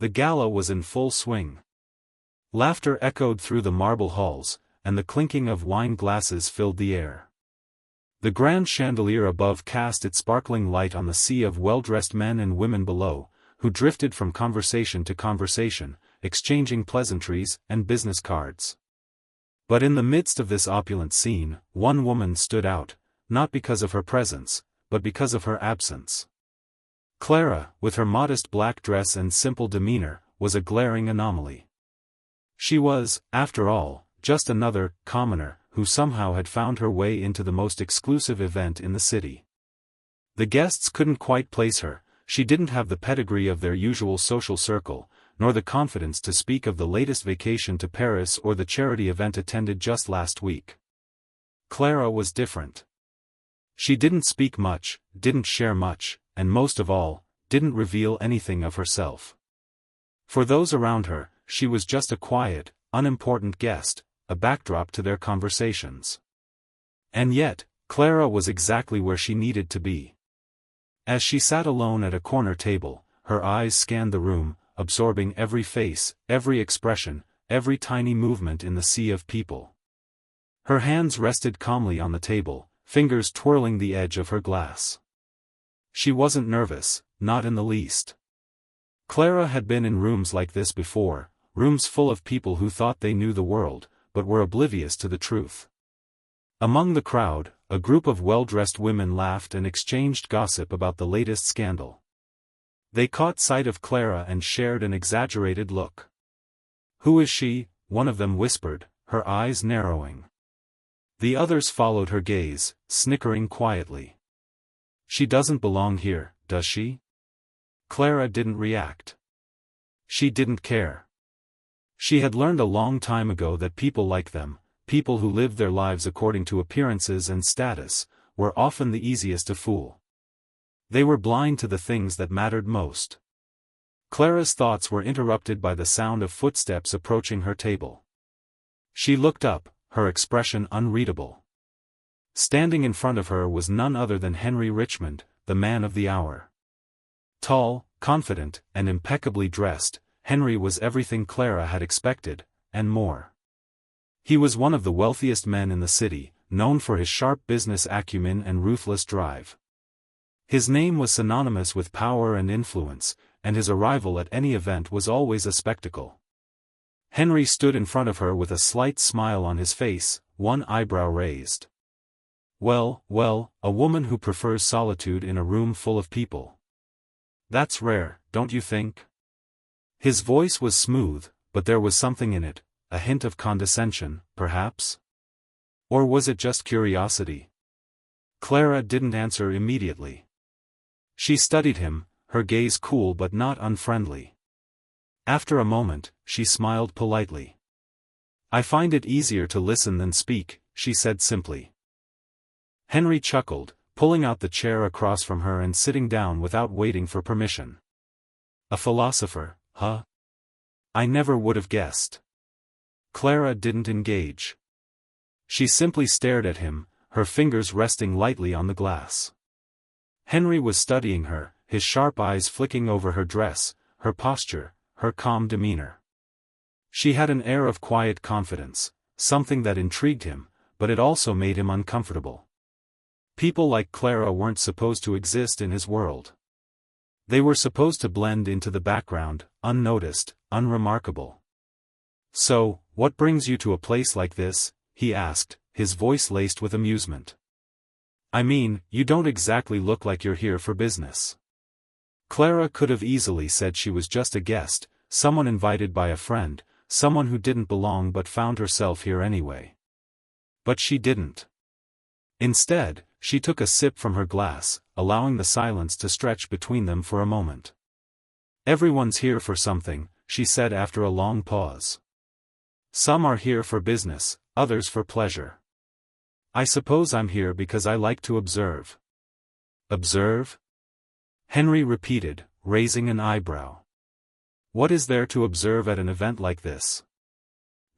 The gala was in full swing. Laughter echoed through the marble halls, and the clinking of wine glasses filled the air. The grand chandelier above cast its sparkling light on the sea of well-dressed men and women below, who drifted from conversation to conversation, exchanging pleasantries and business cards. But in the midst of this opulent scene, one woman stood out, not because of her presence, but because of her absence. Clara, with her modest black dress and simple demeanor, was a glaring anomaly. She was, after all, just another commoner who somehow had found her way into the most exclusive event in the city. The guests couldn't quite place her. She didn't have the pedigree of their usual social circle, nor the confidence to speak of the latest vacation to Paris or the charity event attended just last week. Clara was different. She didn't speak much, didn't share much, and most of all, didn't reveal anything of herself. For those around her, she was just a quiet, unimportant guest, a backdrop to their conversations. And yet, Clara was exactly where she needed to be. As she sat alone at a corner table, her eyes scanned the room, absorbing every face, every expression, every tiny movement in the sea of people. Her hands rested calmly on the table, fingers twirling the edge of her glass. She wasn't nervous, not in the least. Clara had been in rooms like this before, rooms full of people who thought they knew the world, but were oblivious to the truth. Among the crowd, a group of well-dressed women laughed and exchanged gossip about the latest scandal. They caught sight of Clara and shared an exaggerated look. "Who is she?" one of them whispered, her eyes narrowing. The others followed her gaze, snickering quietly. "She doesn't belong here, does she?" Clara didn't react. She didn't care. She had learned a long time ago that people like them, people who lived their lives according to appearances and status, were often the easiest to fool. They were blind to the things that mattered most. Clara's thoughts were interrupted by the sound of footsteps approaching her table. She looked up, her expression unreadable. Standing in front of her was none other than Henry Richmond, the man of the hour. Tall, confident, and impeccably dressed, Henry was everything Clara had expected, and more. He was one of the wealthiest men in the city, known for his sharp business acumen and ruthless drive. His name was synonymous with power and influence, and his arrival at any event was always a spectacle. Henry stood in front of her with a slight smile on his face, one eyebrow raised. Well, a woman who prefers solitude in a room full of people. That's rare, don't you think?" His voice was smooth, but there was something in it, a hint of condescension, perhaps? Or was it just curiosity? Clara didn't answer immediately. She studied him, her gaze cool but not unfriendly. After a moment, she smiled politely. "I find it easier to listen than speak," she said simply. Henry chuckled, pulling out the chair across from her and sitting down without waiting for permission. "A philosopher, huh? I never would have guessed." Clara didn't engage. She simply stared at him, her fingers resting lightly on the glass. Henry was studying her, his sharp eyes flicking over her dress, her posture, her calm demeanor. She had an air of quiet confidence, something that intrigued him, but it also made him uncomfortable. People like Clara weren't supposed to exist in his world. They were supposed to blend into the background, unnoticed, unremarkable. "So, what brings you to a place like this?" he asked, his voice laced with amusement. "I mean, you don't exactly look like you're here for business." Clara could have easily said she was just a guest, someone invited by a friend, someone who didn't belong but found herself here anyway. But she didn't. Instead, she took a sip from her glass, allowing the silence to stretch between them for a moment. "Everyone's here for something," she said after a long pause. "Some are here for business, others for pleasure. I suppose I'm here because I like to observe." "Observe?" Henry repeated, raising an eyebrow. "What is there to observe at an event like this?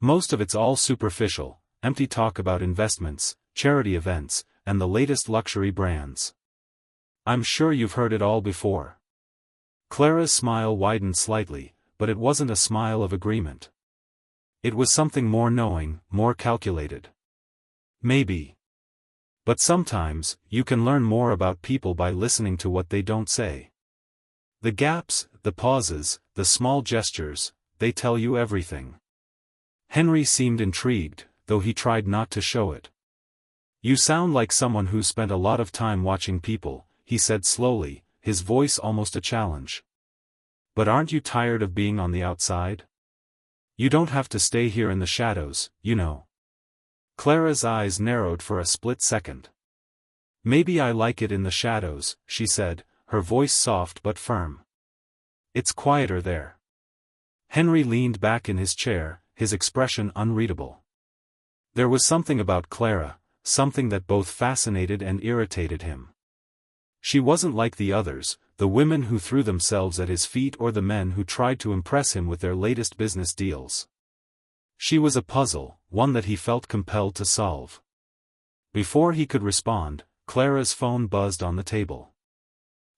Most of it's all superficial, empty talk about investments, charity events, and the latest luxury brands. I'm sure you've heard it all before." Clara's smile widened slightly, but it wasn't a smile of agreement. It was something more knowing, more calculated. Maybe. But sometimes, you can learn more about people by listening to what they don't say. The gaps, the pauses, the small gestures, they tell you everything. Henry seemed intrigued, though he tried not to show it. You sound like someone who spent a lot of time watching people, he said slowly, his voice almost a challenge. But aren't you tired of being on the outside? You don't have to stay here in the shadows, you know. Clara's eyes narrowed for a split second. Maybe I like it in the shadows, she said, her voice soft but firm. It's quieter there. Henry leaned back in his chair, his expression unreadable. There was something about Clara, something that both fascinated and irritated him. She wasn't like the others, the women who threw themselves at his feet or the men who tried to impress him with their latest business deals. She was a puzzle, one that he felt compelled to solve. Before he could respond, Clara's phone buzzed on the table.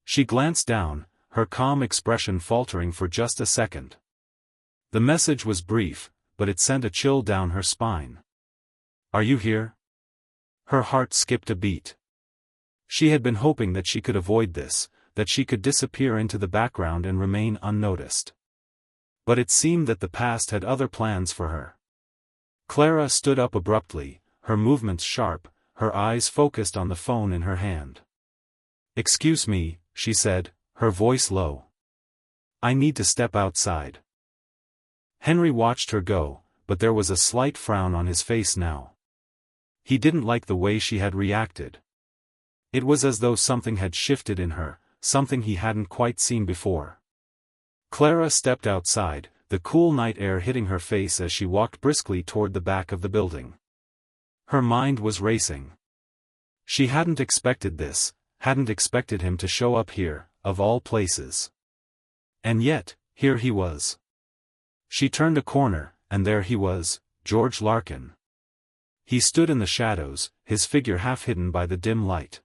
She glanced down, her calm expression faltering for just a second. The message was brief, but it sent a chill down her spine. "Are you here?" Her heart skipped a beat. She had been hoping that she could avoid this, that she could disappear into the background and remain unnoticed. But it seemed that the past had other plans for her. Clara stood up abruptly, her movements sharp, her eyes focused on the phone in her hand. "Excuse me," she said, her voice low. "I need to step outside." Henry watched her go, but there was a slight frown on his face now. He didn't like the way she had reacted. It was as though something had shifted in her, something he hadn't quite seen before. Clara stepped outside, the cool night air hitting her face as she walked briskly toward the back of the building. Her mind was racing. She hadn't expected this, hadn't expected him to show up here, of all places. And yet, here he was. She turned a corner, and there he was, George Larkin. He stood in the shadows, his figure half hidden by the dim light.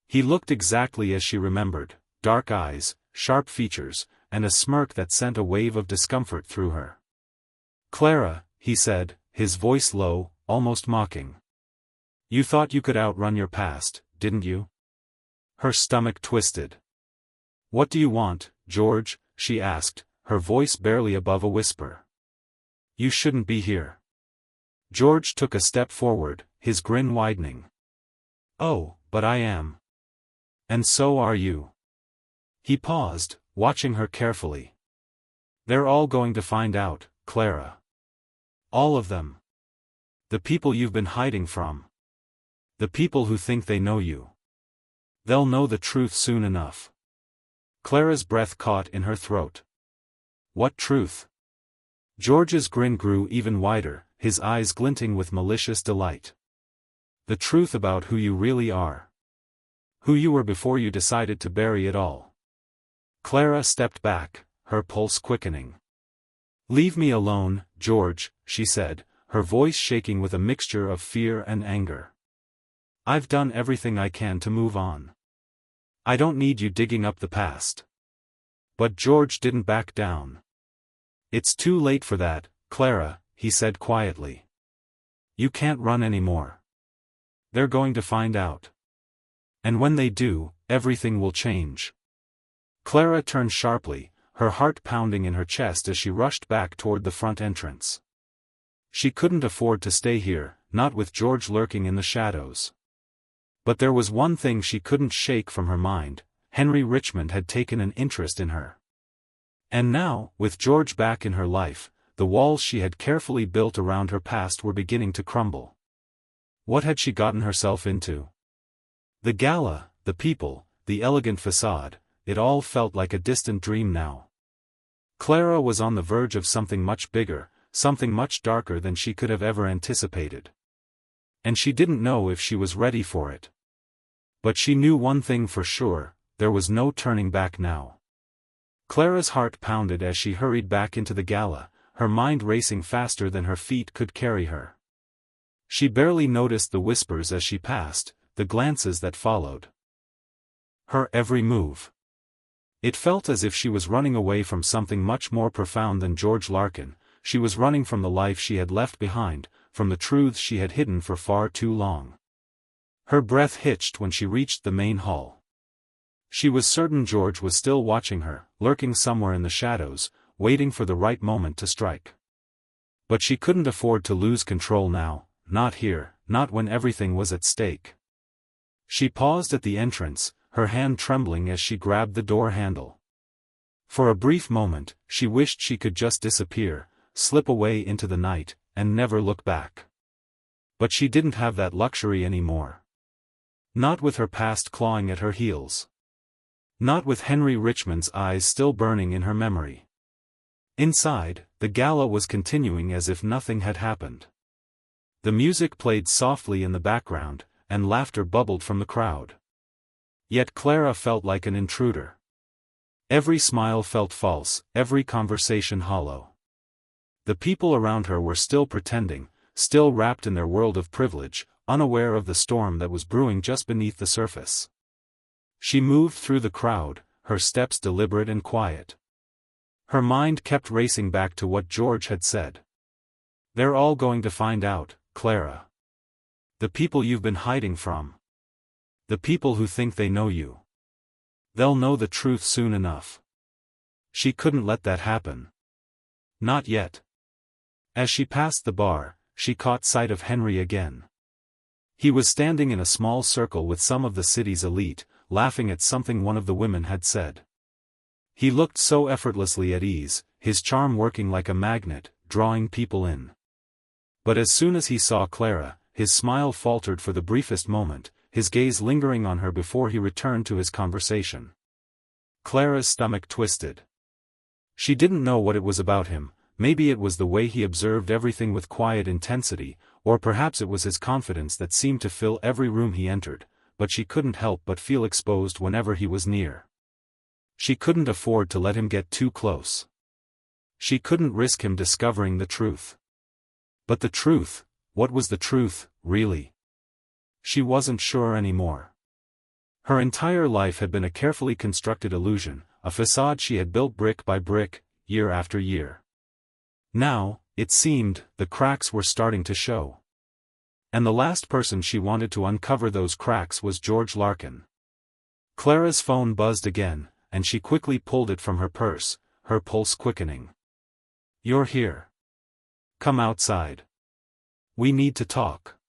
He looked exactly as she remembered, dark eyes, sharp features, and a smirk that sent a wave of discomfort through her. "Clara," he said, his voice low, almost mocking. "You thought you could outrun your past, didn't you?" Her stomach twisted. "What do you want, George?" she asked, her voice barely above a whisper. "You shouldn't be here." George took a step forward, his grin widening. "Oh, but I am. And so are you." He paused, watching her carefully. "They're all going to find out, Clara. All of them. The people you've been hiding from. The people who think they know you. They'll know the truth soon enough." Clara's breath caught in her throat. "What truth?" George's grin grew even wider, his eyes glinting with malicious delight. "The truth about who you really are. Who you were before you decided to bury it all." Clara stepped back, her pulse quickening. "Leave me alone, George," she said, her voice shaking with a mixture of fear and anger. "I've done everything I can to move on. I don't need you digging up the past." But George didn't back down. "It's too late for that, Clara," he said quietly. "You can't run anymore. They're going to find out. And when they do, everything will change." Clara turned sharply, her heart pounding in her chest as she rushed back toward the front entrance. She couldn't afford to stay here, not with George lurking in the shadows. But there was one thing she couldn't shake from her mind: Henry Richmond had taken an interest in her. And now, with George back in her life, the walls she had carefully built around her past were beginning to crumble. What had she gotten herself into? The gala, the people, the elegant facade, it all felt like a distant dream now. Clara was on the verge of something much bigger, something much darker than she could have ever anticipated. And she didn't know if she was ready for it. But she knew one thing for sure: there was no turning back now. Clara's heart pounded as she hurried back into the gala, her mind racing faster than her feet could carry her. She barely noticed the whispers as she passed, the glances that followed. Her every move. It felt as if she was running away from something much more profound than George Larkin. She was running from the life she had left behind, from the truths she had hidden for far too long. Her breath hitched when she reached the main hall. She was certain George was still watching her, lurking somewhere in the shadows, waiting for the right moment to strike. But she couldn't afford to lose control now, not here, not when everything was at stake. She paused at the entrance, her hand trembling as she grabbed the door handle. For a brief moment, she wished she could just disappear, slip away into the night, and never look back. But she didn't have that luxury anymore. Not with her past clawing at her heels. Not with Henry Richmond's eyes still burning in her memory. Inside, the gala was continuing as if nothing had happened. The music played softly in the background, and laughter bubbled from the crowd. Yet Clara felt like an intruder. Every smile felt false, every conversation hollow. The people around her were still pretending, still wrapped in their world of privilege, unaware of the storm that was brewing just beneath the surface. She moved through the crowd, her steps deliberate and quiet. Her mind kept racing back to what George had said. "They're all going to find out, Clara. The people you've been hiding from. The people who think they know you. They'll know the truth soon enough." She couldn't let that happen. Not yet. As she passed the bar, she caught sight of Henry again. He was standing in a small circle with some of the city's elite, laughing at something one of the women had said. He looked so effortlessly at ease, his charm working like a magnet, drawing people in. But as soon as he saw Clara, his smile faltered for the briefest moment, his gaze lingering on her before he returned to his conversation. Clara's stomach twisted. She didn't know what it was about him. Maybe it was the way he observed everything with quiet intensity, or perhaps it was his confidence that seemed to fill every room he entered, but she couldn't help but feel exposed whenever he was near. She couldn't afford to let him get too close. She couldn't risk him discovering the truth. But the truth, what was the truth, really? She wasn't sure anymore. Her entire life had been a carefully constructed illusion, a facade she had built brick by brick, year after year. Now, it seemed, the cracks were starting to show. And the last person she wanted to uncover those cracks was George Larkin. Clara's phone buzzed again, and she quickly pulled it from her purse, her pulse quickening. "You're here. Come outside. We need to talk."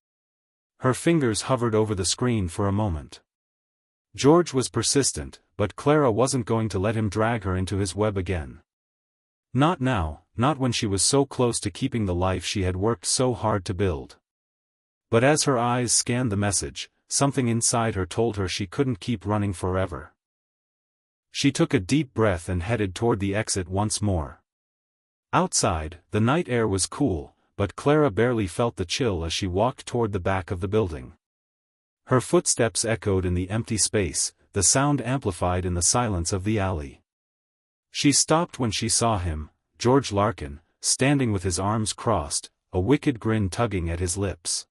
Her fingers hovered over the screen for a moment. George was persistent, but Clara wasn't going to let him drag her into his web again. Not now, not when she was so close to keeping the life she had worked so hard to build. But as her eyes scanned the message, something inside her told her she couldn't keep running forever. She took a deep breath and headed toward the exit once more. Outside, the night air was cool, but Clara barely felt the chill as she walked toward the back of the building. Her footsteps echoed in the empty space, the sound amplified in the silence of the alley. She stopped when she saw him, George Larkin, standing with his arms crossed, a wicked grin tugging at his lips.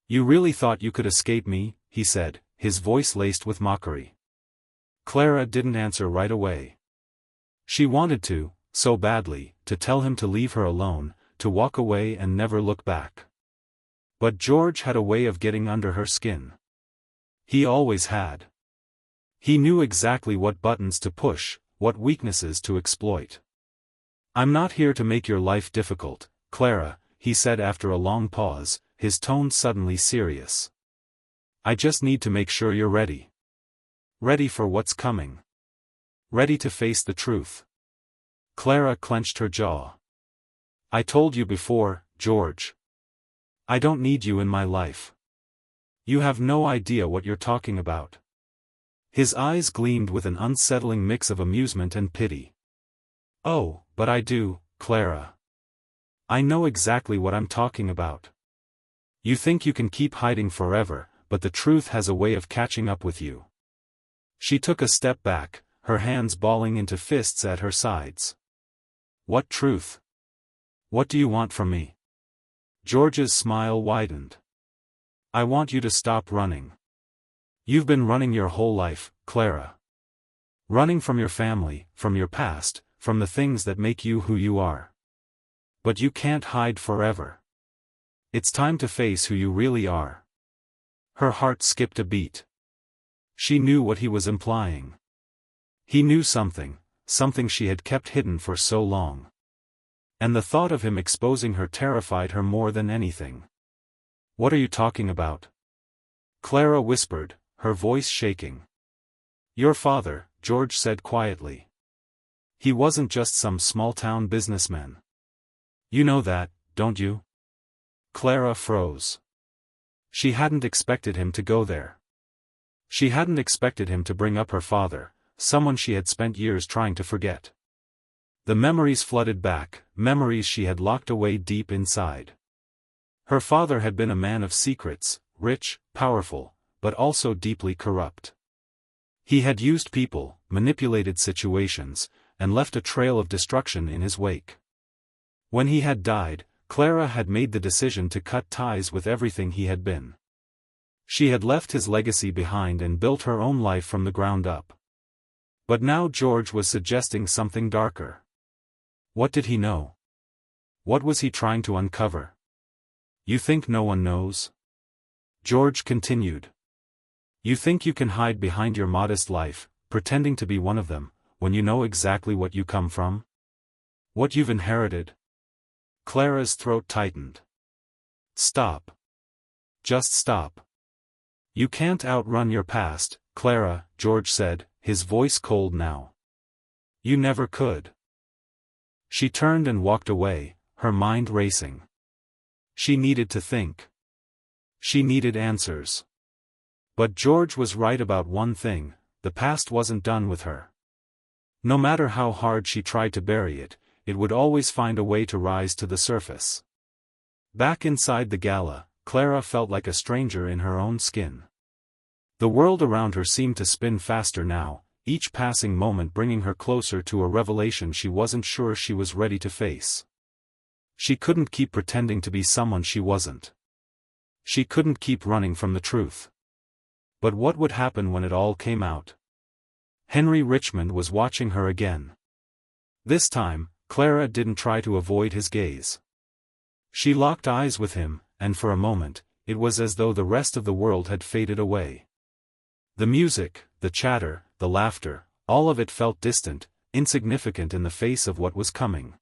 "You really thought you could escape me?" he said, his voice laced with mockery. Clara didn't answer right away. She wanted to, so badly, to tell him to leave her alone, to walk away and never look back. But George had a way of getting under her skin. He always had. He knew exactly what buttons to push, what weaknesses to exploit. "I'm not here to make your life difficult, Clara," he said after a long pause, his tone suddenly serious. "I just need to make sure you're ready. Ready for what's coming. Ready to face the truth." Clara clenched her jaw. "I told you before, George. I don't need you in my life. You have no idea what you're talking about." His eyes gleamed with an unsettling mix of amusement and pity. "Oh, but I do, Clara. I know exactly what I'm talking about. You think you can keep hiding forever, but the truth has a way of catching up with you." She took a step back, her hands balling into fists at her sides. "What truth? What do you want from me?" George's smile widened. "I want you to stop running. You've been running your whole life, Clara. Running from your family, from your past, from the things that make you who you are. But you can't hide forever. It's time to face who you really are. Her heart skipped a beat. She knew what he was implying. He knew something she had kept hidden for so long. And the thought of him exposing her terrified her more than anything. "What are you talking about?" Clara whispered, her voice shaking. "Your father," George said quietly. "He wasn't just some small-town businessman. You know that, don't you?" Clara froze. She hadn't expected him to go there. She hadn't expected him to bring up her father, someone she had spent years trying to forget. The memories flooded back, memories she had locked away deep inside. Her father had been a man of secrets, rich, powerful, but also deeply corrupt. He had used people, manipulated situations, and left a trail of destruction in his wake. When he had died, Clara had made the decision to cut ties with everything he had been. She had left his legacy behind and built her own life from the ground up. But now George was suggesting something darker. What did he know? What was he trying to uncover? "You think no one knows?" George continued. "You think you can hide behind your modest life, pretending to be one of them, when you know exactly what you come from? What you've inherited?" Clara's throat tightened. "Stop. Just stop. You can't outrun your past, Clara," George said, his voice cold now. "You never could." She turned and walked away, her mind racing. She needed to think. She needed answers. But George was right about one thing: the past wasn't done with her. No matter how hard she tried to bury it, it would always find a way to rise to the surface. Back inside the gala, Clara felt like a stranger in her own skin. The world around her seemed to spin faster now, each passing moment bringing her closer to a revelation she wasn't sure she was ready to face. She couldn't keep pretending to be someone she wasn't. She couldn't keep running from the truth. But what would happen when it all came out? Henry Richmond was watching her again. This time, Clara didn't try to avoid his gaze. She locked eyes with him, and for a moment, it was as though the rest of the world had faded away. The music, the chatter, the laughter, all of it felt distant, insignificant in the face of what was coming.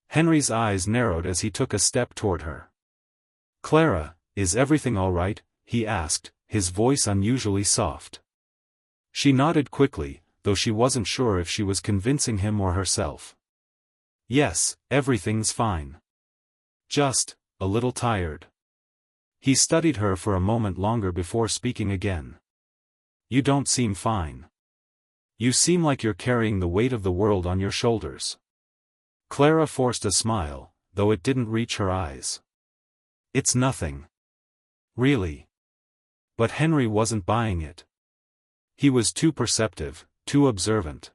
Henry's eyes narrowed as he took a step toward her. "Clara, is everything all right?" he asked, his voice unusually soft. She nodded quickly, though she wasn't sure if she was convincing him or herself. "Yes, everything's fine. Just a little tired." He studied her for a moment longer before speaking again. "You don't seem fine. You seem like you're carrying the weight of the world on your shoulders." Clara forced a smile, though it didn't reach her eyes. "It's nothing. Really." But Henry wasn't buying it. He was too perceptive, too observant.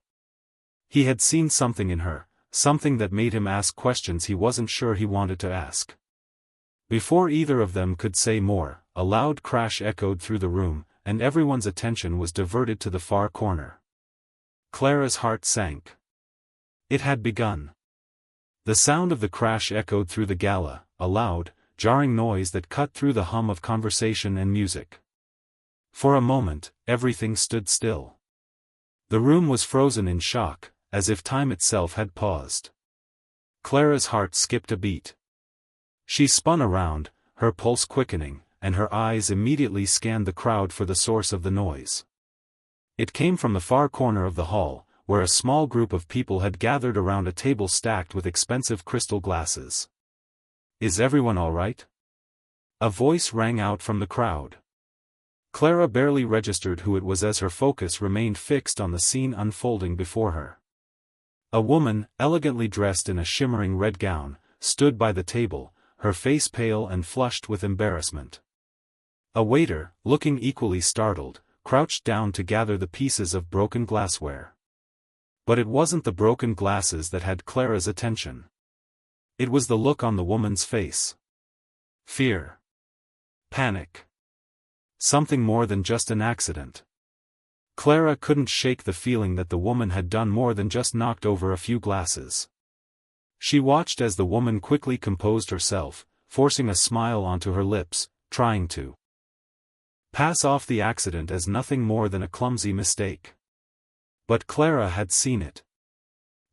He had seen something in her, something that made him ask questions he wasn't sure he wanted to ask. Before either of them could say more, a loud crash echoed through the room, and everyone's attention was diverted to the far corner. Clara's heart sank. It had begun. The sound of the crash echoed through the gala, a loud, jarring noise that cut through the hum of conversation and music. For a moment, everything stood still. The room was frozen in shock, as if time itself had paused. Clara's heart skipped a beat. She spun around, her pulse quickening, and her eyes immediately scanned the crowd for the source of the noise. It came from the far corner of the hall, where a small group of people had gathered around a table stacked with expensive crystal glasses. "Is everyone all right?" A voice rang out from the crowd. Clara barely registered who it was as her focus remained fixed on the scene unfolding before her. A woman, elegantly dressed in a shimmering red gown, stood by the table, her face pale and flushed with embarrassment. A waiter, looking equally startled, crouched down to gather the pieces of broken glassware. But it wasn't the broken glasses that had Clara's attention. It was the look on the woman's face. Fear. Panic. Something more than just an accident. Clara couldn't shake the feeling that the woman had done more than just knocked over a few glasses. She watched as the woman quickly composed herself, forcing a smile onto her lips, trying to pass off the accident as nothing more than a clumsy mistake. But Clara had seen it.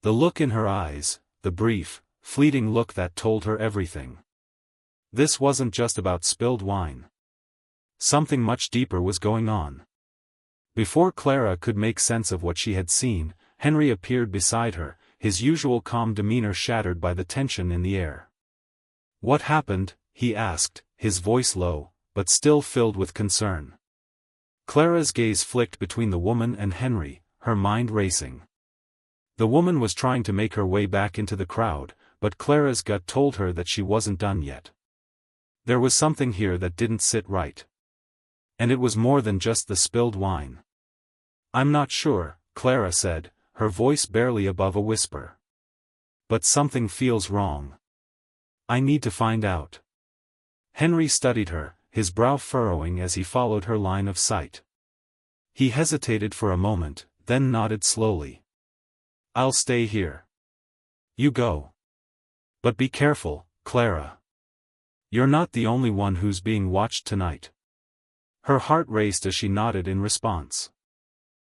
The look in her eyes, the brief, fleeting look that told her everything. This wasn't just about spilled wine. Something much deeper was going on. Before Clara could make sense of what she had seen, Henry appeared beside her, his usual calm demeanor shattered by the tension in the air. "What happened?" he asked, his voice low, but still filled with concern. Clara's gaze flicked between the woman and Henry, her mind racing. The woman was trying to make her way back into the crowd, but Clara's gut told her that she wasn't done yet. There was something here that didn't sit right. And it was more than just the spilled wine. "I'm not sure," Clara said, her voice barely above a whisper. "But something feels wrong. I need to find out." Henry studied her, his brow furrowing as he followed her line of sight. He hesitated for a moment, then nodded slowly. "I'll stay here. You go. But be careful, Clara. You're not the only one who's being watched tonight." Her heart raced as she nodded in response.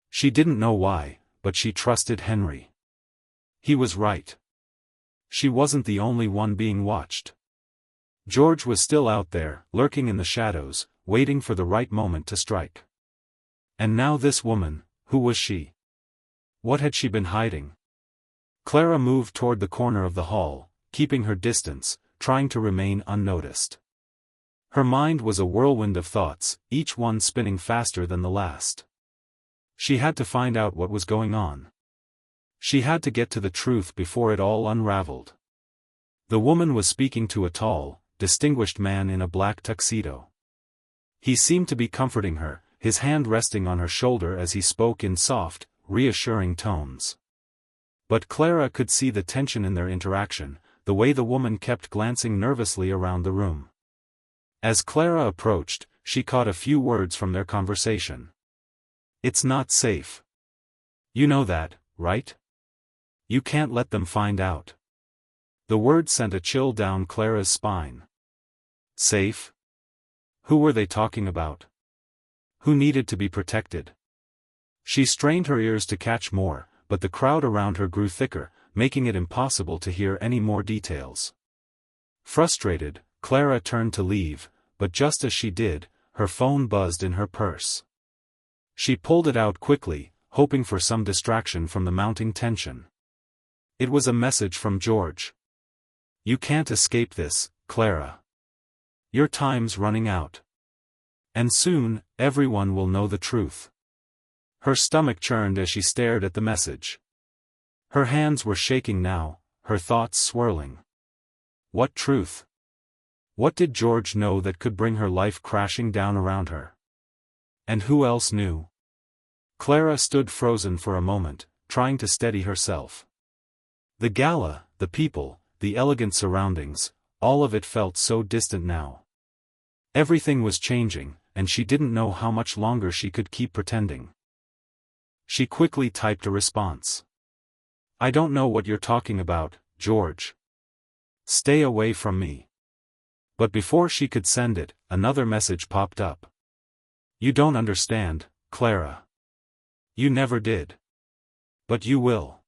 She didn't know why, but she trusted Henry. He was right. She wasn't the only one being watched. George was still out there, lurking in the shadows, waiting for the right moment to strike. And now this woman, who was she? What had she been hiding? Clara moved toward the corner of the hall, keeping her distance, trying to remain unnoticed. Her mind was a whirlwind of thoughts, each one spinning faster than the last. She had to find out what was going on. She had to get to the truth before it all unraveled. The woman was speaking to a tall, distinguished man in a black tuxedo. He seemed to be comforting her, his hand resting on her shoulder as he spoke in soft, reassuring tones. But Clara could see the tension in their interaction, the way the woman kept glancing nervously around the room. As Clara approached, she caught a few words from their conversation. "It's not safe. You know that, right? You can't let them find out." The word sent a chill down Clara's spine. Safe? Who were they talking about? Who needed to be protected? She strained her ears to catch more, but the crowd around her grew thicker, making it impossible to hear any more details. Frustrated, Clara turned to leave, but just as she did, her phone buzzed in her purse. She pulled it out quickly, hoping for some distraction from the mounting tension. It was a message from George. "You can't escape this, Clara. Your time's running out. And soon, everyone will know the truth." Her stomach churned as she stared at the message. Her hands were shaking now, her thoughts swirling. What truth? What did George know that could bring her life crashing down around her? And who else knew? Clara stood frozen for a moment, trying to steady herself. The gala, the people, the elegant surroundings, all of it felt so distant now. Everything was changing, and she didn't know how much longer she could keep pretending. She quickly typed a response. "I don't know what you're talking about, George. Stay away from me." But before she could send it, another message popped up. "You don't understand, Clara. You never did. But you will."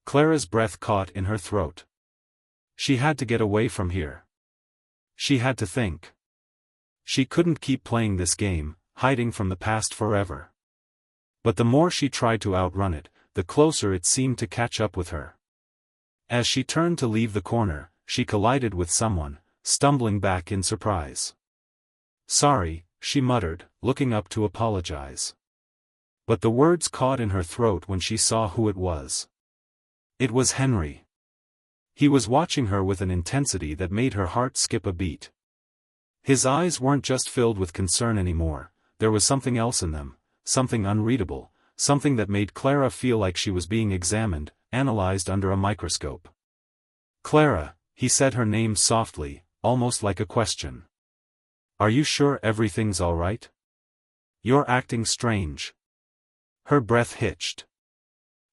Clara's breath caught in her throat. She had to get away from here. She had to think. She couldn't keep playing this game, hiding from the past forever. But the more she tried to outrun it, the closer it seemed to catch up with her. As she turned to leave the corner, she collided with someone, stumbling back in surprise. "Sorry," she muttered, looking up to apologize. But the words caught in her throat when she saw who it was. It was Henry. He was watching her with an intensity that made her heart skip a beat. His eyes weren't just filled with concern anymore, there was something else in them, something unreadable, something that made Clara feel like she was being examined, analyzed under a microscope. "Clara," he said her name softly, almost like a question. "Are you sure everything's all right? You're acting strange." Her breath hitched.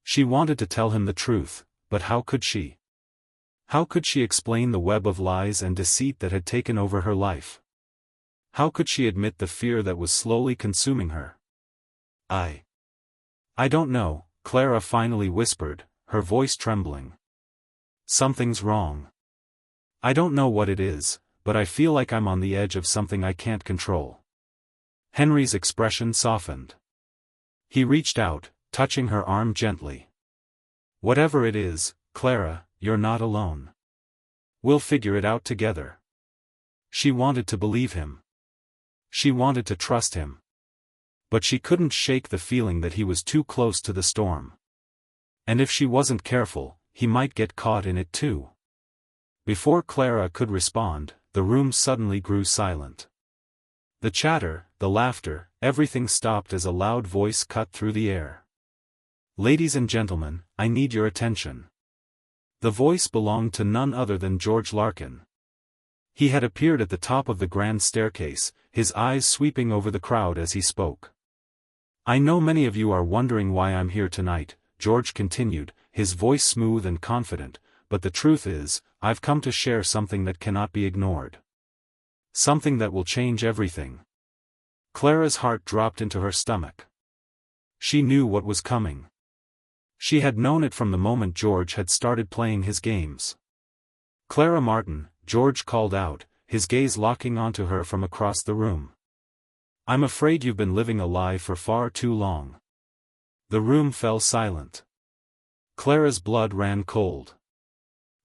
She wanted to tell him the truth, but how could she? How could she explain the web of lies and deceit that had taken over her life? How could she admit the fear that was slowly consuming her? I don't know, Clara finally whispered, her voice trembling. Something's wrong. I don't know what it is, but I feel like I'm on the edge of something I can't control. Henry's expression softened. He reached out, touching her arm gently. Whatever it is, Clara, you're not alone. We'll figure it out together. She wanted to believe him. She wanted to trust him. But she couldn't shake the feeling that he was too close to the storm. And if she wasn't careful, he might get caught in it too. Before Clara could respond, the room suddenly grew silent. The chatter, the laughter, everything stopped as a loud voice cut through the air. Ladies and gentlemen, I need your attention. The voice belonged to none other than George Larkin. He had appeared at the top of the grand staircase, his eyes sweeping over the crowd as he spoke. I know many of you are wondering why I'm here tonight, George continued, his voice smooth and confident, but the truth is, I've come to share something that cannot be ignored. Something that will change everything. Clara's heart dropped into her stomach. She knew what was coming. She had known it from the moment George had started playing his games. Clara Martin, George called out, his gaze locking onto her from across the room. I'm afraid you've been living a lie for far too long. The room fell silent. Clara's blood ran cold.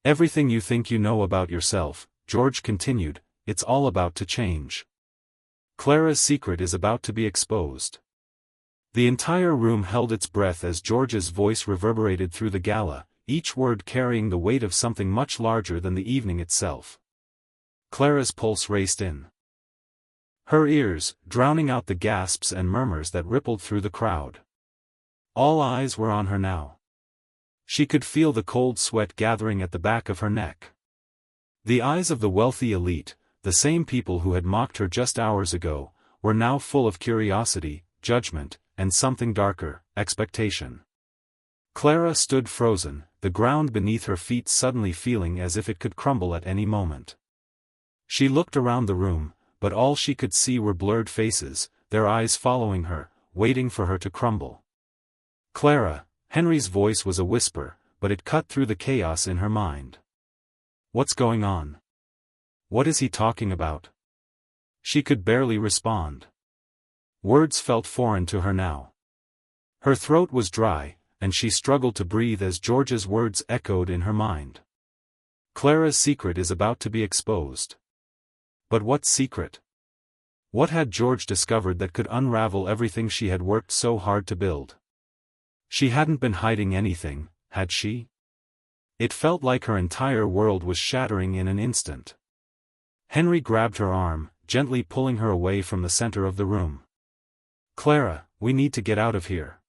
Everything you think you know about yourself, George continued, it's all about to change. Clara's secret is about to be exposed. The entire room held its breath as George's voice reverberated through the gala, each word carrying the weight of something much larger than the evening itself. Clara's pulse raced in her ears, drowning out the gasps and murmurs that rippled through the crowd. All eyes were on her now. She could feel the cold sweat gathering at the back of her neck. The eyes of the wealthy elite, the same people who had mocked her just hours ago, were now full of curiosity, judgment, and something darker, expectation. Clara stood frozen, the ground beneath her feet suddenly feeling as if it could crumble at any moment. She looked around the room, but all she could see were blurred faces, their eyes following her, waiting for her to crumble. Clara, Henry's voice was a whisper, but it cut through the chaos in her mind. What's going on? What is he talking about? She could barely respond. Words felt foreign to her now. Her throat was dry, and she struggled to breathe as George's words echoed in her mind. Clara's secret is about to be exposed. But what secret? What had George discovered that could unravel everything she had worked so hard to build? She hadn't been hiding anything, had she? It felt like her entire world was shattering in an instant. Henry grabbed her arm, gently pulling her away from the center of the room. Clara, we need to get out of here.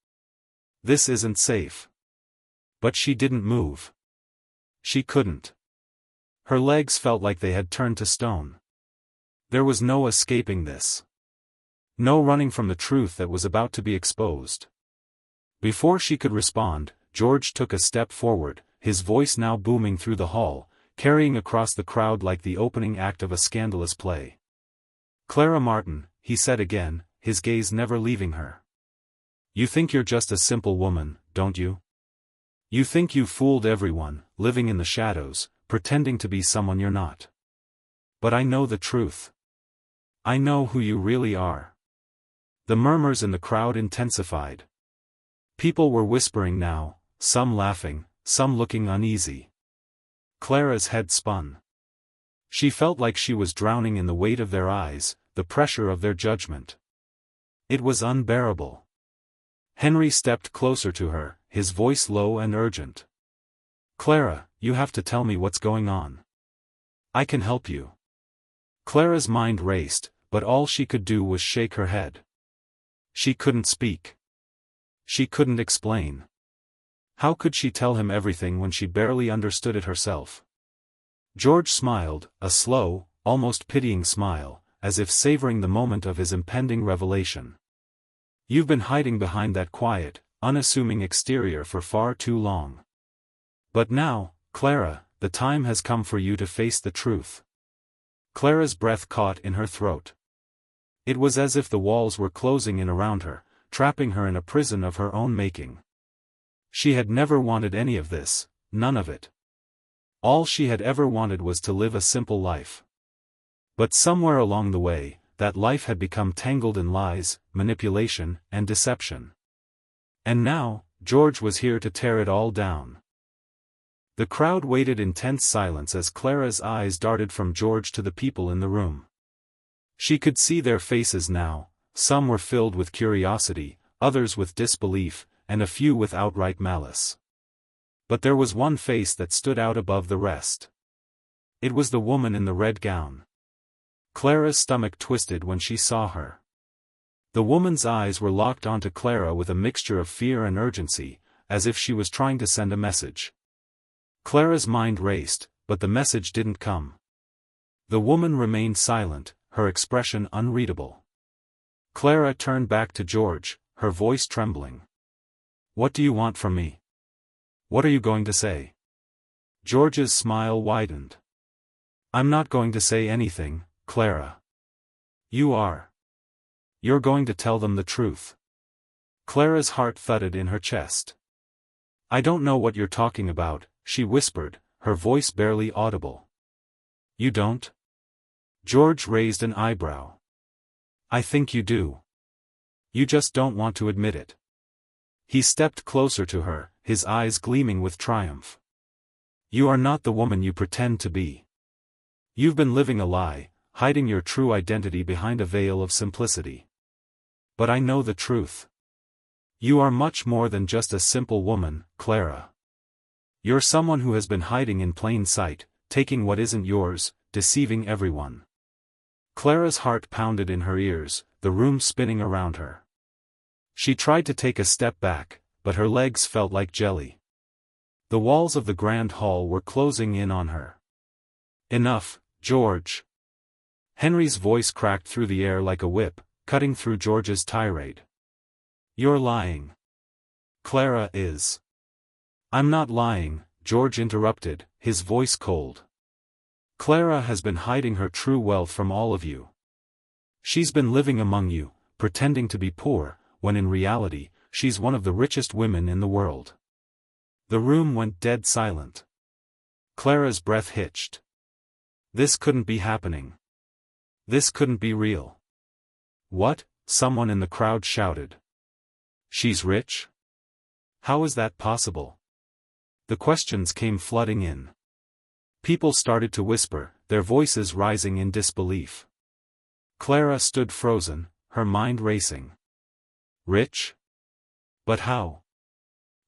This isn't safe. But she didn't move. She couldn't. Her legs felt like they had turned to stone. There was no escaping this. No running from the truth that was about to be exposed. Before she could respond, George took a step forward, his voice now booming through the hall, carrying across the crowd like the opening act of a scandalous play. Clara Martin, he said again, his gaze never leaving her. You think you're just a simple woman, don't you? You think you fooled everyone, living in the shadows, pretending to be someone you're not. But I know the truth. I know who you really are. The murmurs in the crowd intensified. People were whispering now, some laughing, some looking uneasy. Clara's head spun. She felt like she was drowning in the weight of their eyes, the pressure of their judgment. It was unbearable. Henry stepped closer to her, his voice low and urgent. Clara, you have to tell me what's going on. I can help you. Clara's mind raced, but all she could do was shake her head. She couldn't speak. She couldn't explain. How could she tell him everything when she barely understood it herself? George smiled, a slow, almost pitying smile, as if savoring the moment of his impending revelation. You've been hiding behind that quiet, unassuming exterior for far too long. But now, Clara, the time has come for you to face the truth. Clara's breath caught in her throat. It was as if the walls were closing in around her, trapping her in a prison of her own making. She had never wanted any of this, none of it. All she had ever wanted was to live a simple life. But somewhere along the way, that life had become tangled in lies, manipulation, and deception. And now, George was here to tear it all down. The crowd waited in tense silence as Clara's eyes darted from George to the people in the room. She could see their faces now, some were filled with curiosity, others with disbelief, and a few with outright malice. But there was one face that stood out above the rest. It was the woman in the red gown. Clara's stomach twisted when she saw her. The woman's eyes were locked onto Clara with a mixture of fear and urgency, as if she was trying to send a message. Clara's mind raced, but the message didn't come. The woman remained silent, her expression unreadable. Clara turned back to George, her voice trembling. "What do you want from me? What are you going to say?" George's smile widened. "I'm not going to say anything, Clara. You are. You're going to tell them the truth." Clara's heart thudded in her chest. "I don't know what you're talking about," she whispered, her voice barely audible. "You don't?" George raised an eyebrow. "I think you do. You just don't want to admit it." He stepped closer to her, his eyes gleaming with triumph. "You are not the woman you pretend to be. You've been living a lie, hiding your true identity behind a veil of simplicity. But I know the truth. You are much more than just a simple woman, Clara. You're someone who has been hiding in plain sight, taking what isn't yours, deceiving everyone." Clara's heart pounded in her ears, the room spinning around her. She tried to take a step back, but her legs felt like jelly. The walls of the grand hall were closing in on her. "Enough, George." Henry's voice cracked through the air like a whip, cutting through George's tirade. "You're lying. Clara is." "I'm not lying," George interrupted, his voice cold. "Clara has been hiding her true wealth from all of you. She's been living among you, pretending to be poor, when in reality, she's one of the richest women in the world." The room went dead silent. Clara's breath hitched. This couldn't be happening. This couldn't be real. "What?" someone in the crowd shouted. "She's rich? How is that possible?" The questions came flooding in. People started to whisper, their voices rising in disbelief. Clara stood frozen, her mind racing. Rich? But how?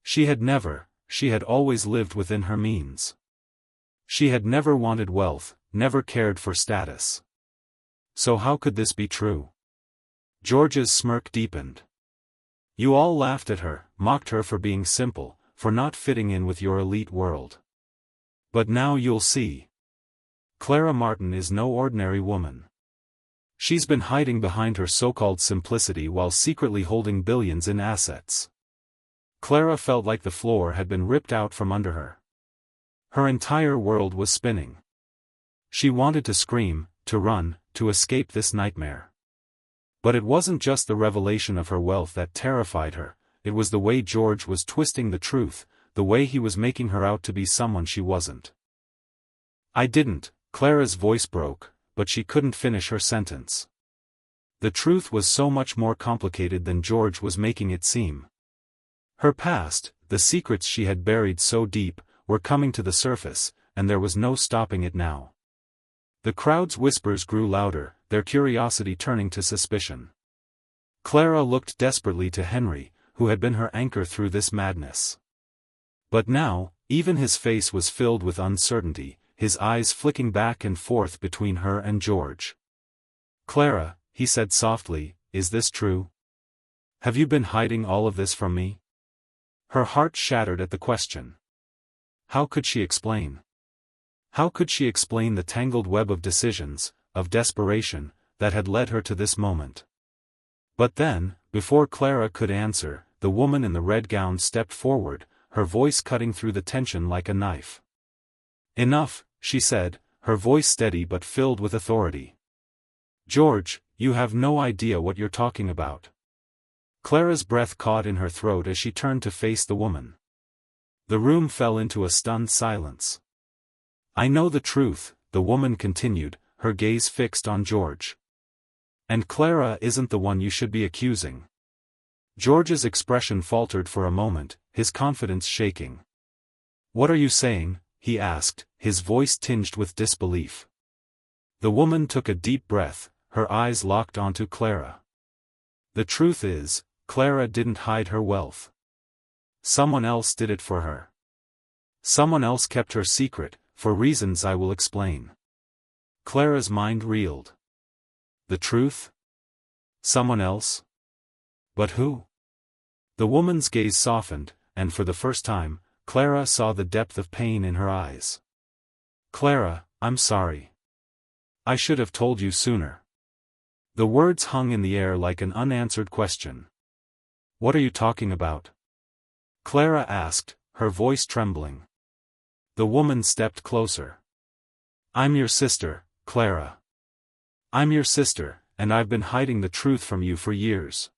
She had always lived within her means. She had never wanted wealth, never cared for status. So how could this be true? George's smirk deepened. "You all laughed at her, mocked her for being simple, for not fitting in with your elite world. But now you'll see. Clara Martin is no ordinary woman. She's been hiding behind her so-called simplicity while secretly holding billions in assets." Clara felt like the floor had been ripped out from under her. Her entire world was spinning. She wanted to scream, to run, to escape this nightmare. But it wasn't just the revelation of her wealth that terrified her, it was the way George was twisting the truth, the way he was making her out to be someone she wasn't. "I didn't," Clara's voice broke, but she couldn't finish her sentence. The truth was so much more complicated than George was making it seem. Her past, the secrets she had buried so deep, were coming to the surface, and there was no stopping it now. The crowd's whispers grew louder, their curiosity turning to suspicion. Clara looked desperately to Henry, who had been her anchor through this madness. But now, even his face was filled with uncertainty, his eyes flicking back and forth between her and George. "Clara," he said softly, "is this true? Have you been hiding all of this from me?" Her heart shattered at the question. How could she explain? How could she explain the tangled web of decisions, of desperation, that had led her to this moment? But then, Before Clara could answer, the woman in the red gown stepped forward, her voice cutting through the tension like a knife. "Enough," she said, her voice steady but filled with authority. "George, you have no idea what you're talking about." Clara's breath caught in her throat as she turned to face the woman. The room fell into a stunned silence. "I know the truth," the woman continued, her gaze fixed on George. "And Clara isn't the one you should be accusing." George's expression faltered for a moment, his confidence shaking. "What are you saying?" he asked, his voice tinged with disbelief. The woman took a deep breath, her eyes locked onto Clara. "The truth is, Clara didn't hide her wealth. Someone else did it for her. Someone else kept her secret, for reasons I will explain." Clara's mind reeled. The truth? Someone else? But who? The woman's gaze softened, and for the first time, Clara saw the depth of pain in her eyes. "Clara, I'm sorry. I should have told you sooner." The words hung in the air like an unanswered question. "What are you talking about?" Clara asked, her voice trembling. The woman stepped closer. "I'm your sister, Clara. I'm your sister, and I've been hiding the truth from you for years."